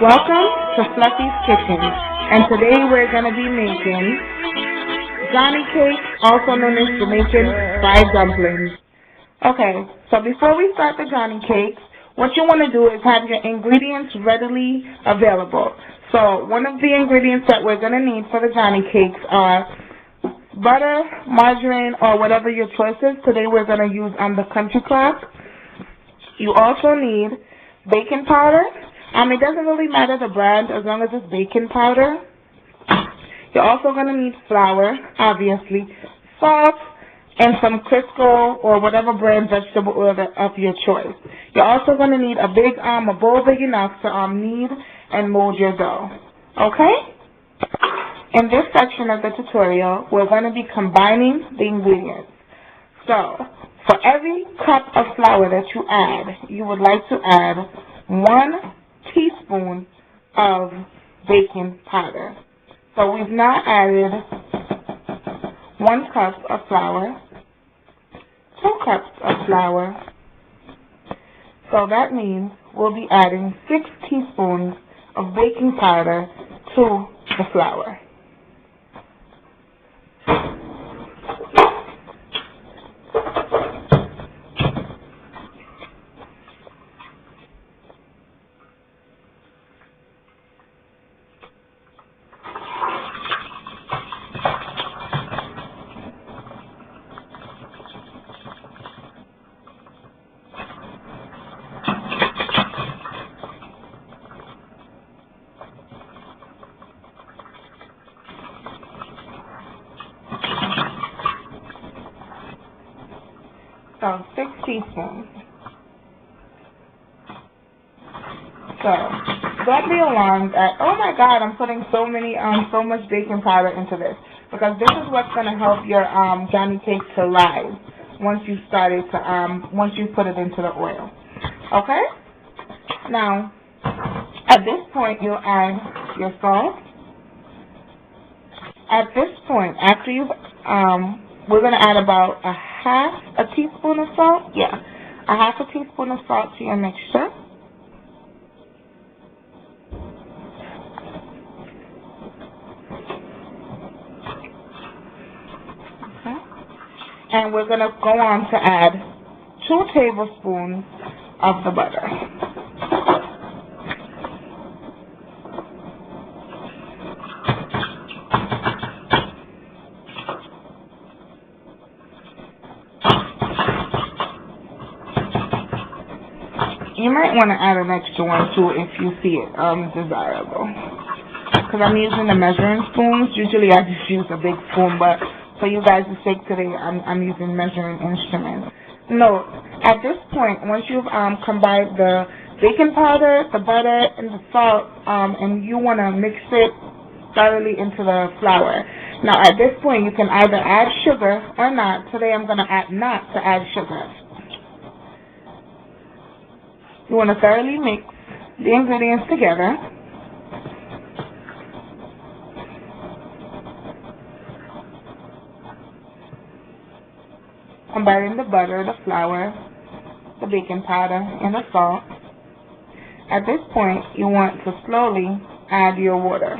Welcome to Fluffy's Kitchen, and today we're going to be making Johnny cakes, also known as Jamaican fried dumplings. Okay, so before we start the Johnny cakes, what you want to do is have your ingredients readily available. So one of the ingredients that we're going to need for the Johnny cakes are butter, margarine, or whatever your choice is. Today we're going to use the country club. You also need baking powder. It doesn't really matter the brand as long as it's baking powder. You're also going to need flour, obviously, salt, and some Crisco or whatever brand vegetable oil of your choice. You're also going to need a bowl big enough to knead and mold your dough. Okay? In this section of the tutorial, we're going to be combining the ingredients. So, for every cup of flour that you add, you would like to add 1 teaspoon of baking powder. So we've now added 1 cup of flour, 2 cups of flour. So that means we'll be adding 6 teaspoons of baking powder to the flour. So 6 teaspoons. So don't be alarmed at, oh my God, I'm putting so much baking powder into this, because this is what's going to help your Johnny cake to rise once you once you put it into the oil. Okay? Now, at this point, you'll add your salt. At this point, after you've we're going to add about a half a teaspoon of salt. Yeah, a half a teaspoon of salt to your mixture. Okay. And we're going to go on to add 2 tablespoons of the butter. You might want to add an extra one too if you see it desirable. Because I'm using the measuring spoons. Usually I just use a big spoon, but for you guys' sake today, I'm using measuring instruments. Note, at this point, once you've combined the baking powder, the butter, and the salt, and you want to mix it thoroughly into the flour. Now, at this point, you can either add sugar or not. Today, I'm going to add not to add sugar. You want to thoroughly mix the ingredients together. Combining the butter, the flour, the baking powder, and the salt. At this point, you want to slowly add your water.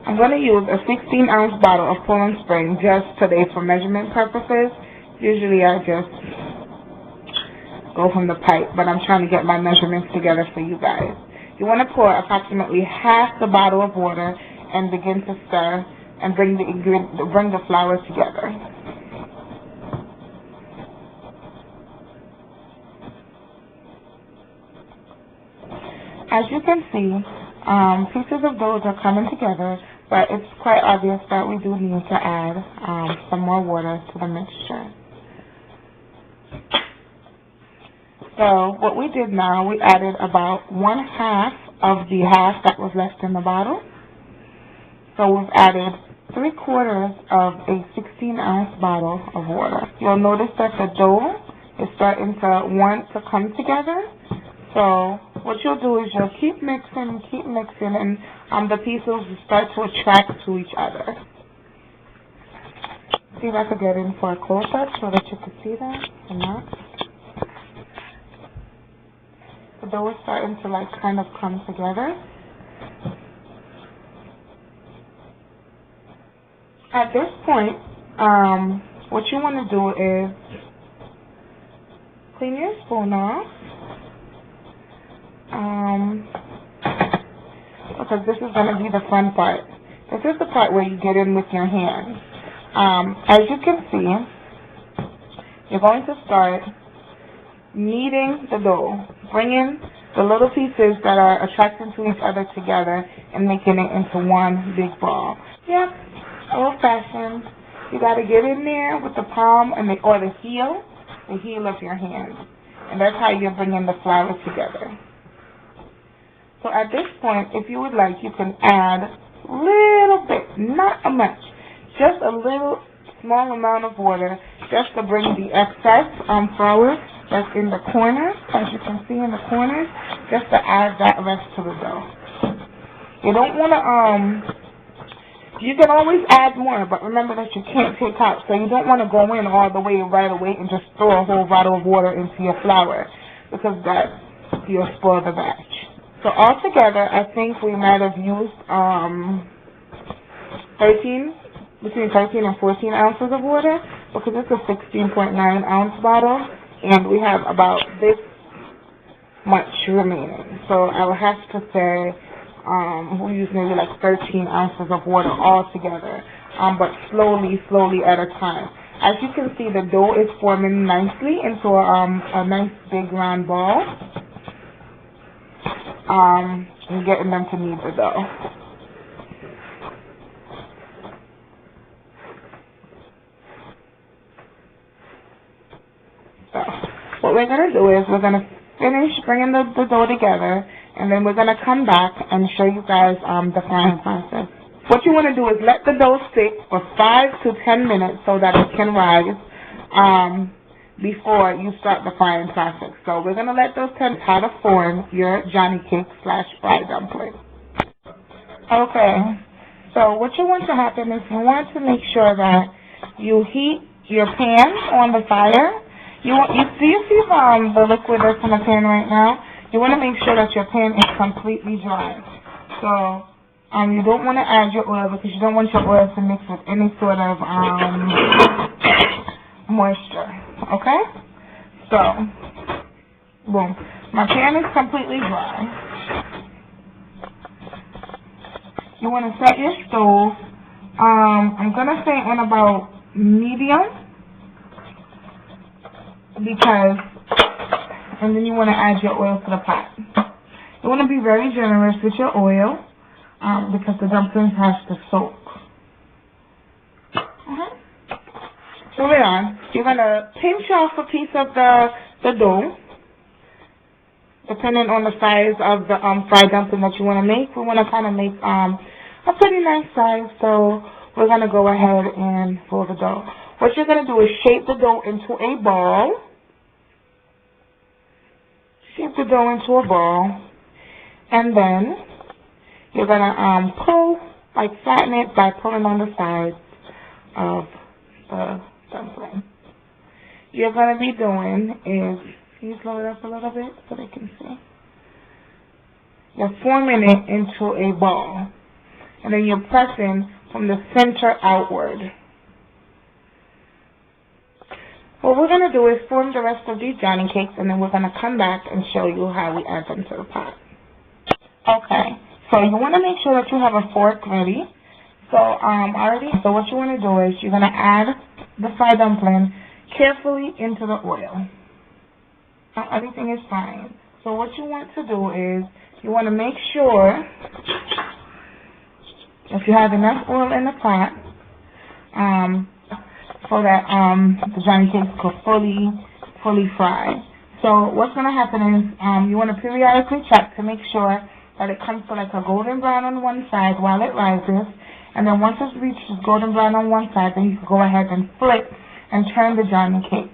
I'm going to use a 16-ounce bottle of Poland Spring just today for measurement purposes. Usually I just go from the pipe, but I'm trying to get my measurements together for you guys. You want to pour approximately half the bottle of water and begin to stir and bring the flour together. As you can see, pieces of dough are coming together, but it's quite obvious that we do need to add some more water to the mixture. So what we did now, we added about 1/2 of the half that was left in the bottle. So we've added 3/4 of a 16-ounce bottle of water. You'll notice that the dough is starting to want to come together. So what you'll do is you'll keep mixing, and the pieces will start to attract to each other. See if I could get in for a close-up so that you can see that or not. The dough is starting to like kind of come together. At this point, what you want to do is clean your spoon off. Because this is going to be the fun part. This is the part where you get in with your hands. As you can see, you're going to start kneading the dough, bringing the little pieces that are attracting to each other together and making it into one big ball. Yep, old-fashioned. You got to get in there with the palm and or the heel of your hand. And that's how you're bringing the flour together. So at this point, if you would like, you can add a little bit, not much, just a little small amount of water just to bring the excess flour that's in the corners, as you can see in the corners, just to add that rest to the dough. You don't want to, you can always add more, but remember that you can't take out. So you don't want to go in all the way right away and just throw a whole bottle of water into your flour, because you'll spoil the batch. So altogether, I think we might have used between 13 and 14 ounces of water, because it's a 16.9 ounce bottle, and we have about this much remaining. So I would have to say we use maybe like 13 ounces of water altogether, but slowly at a time. As you can see, the dough is forming nicely into a nice big round ball. And getting them to knead the dough. So, what we're going to do is we're going to finish bringing the dough together, and then we're going to come back and show you guys the frying process. What you want to do is let the dough sit for 5 to 10 minutes so that it can rise before you start the frying process. So we're going to let those 10 how to form your Johnny cake / fried dumpling. Okay, so what you want to happen is you want to make sure that you heat your pan on the fire. You see the liquid that's in the pan right now? You want to make sure that your pan is completely dry. So you don't want to add your oil, because you don't want your oil to mix with any sort of moisture. Okay? So, boom. My pan is completely dry. You want to set your stove, I'm going to say on about medium, and then you want to add your oil to the pot. You want to be very generous with your oil, because the dumplings have to soak. Moving on, you're going to pinch off a piece of the dough, depending on the size of the fried dumpling that you want to make. We want to kind of make a pretty nice size, so we're going to go ahead and roll the dough. What you're going to do is shape the dough into a ball. Shape the dough into a ball, and then you're going to flatten it by pulling on the sides of the dumpling. You're going to be doing is, can you slow it up a little bit so they can see? You're forming it into a ball, and then you're pressing from the center outward. What we're going to do is form the rest of these Johnny cakes, and then we're going to come back and show you how we add them to the pot. Okay, so you want to make sure that you have a fork ready. So what you want to do is you're going to add the fried dumpling carefully into the oil. Now, everything is fine. So what you want to do is you want to make sure if you have enough oil in the pot so that the Johnny cakes could fully fry. So what's going to happen is you want to periodically check to make sure that it comes to like a golden brown on one side while it rises. And then once it reaches golden brown on one side, then you can go ahead and flip and turn the Johnny cake.